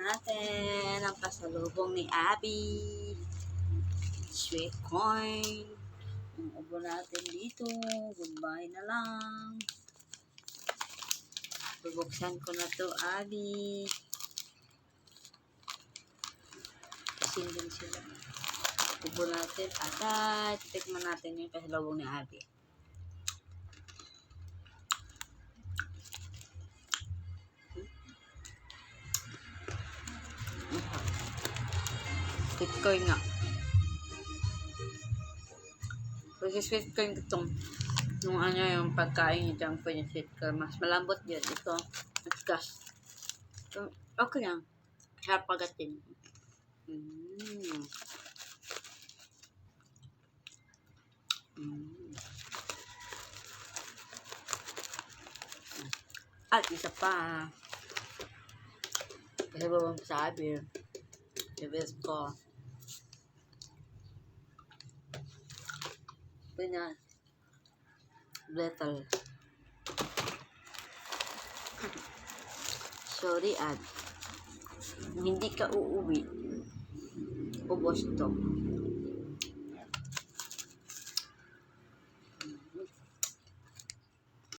natin ang pasalubong ni Abby. Sweet corn. Ang ubo natin dito. Goodbye na lang. Bubuksan ko na to, Abby. Kasing din sila. Ubo natin. Agad. Tikman natin yung pasalubong ni Abby. Sweet corn nga. Kasi sweet corn itong yung ano yung pagkain yung junk food yung sweet corn. Mas malambot yun. Ito, gas. Okay lang. Sarap pagatin. At isa pa. Kasi ba sabi, i-best ko. Pinya, little. Sorry, Ad. Hindi ka uuwi. Ubos to.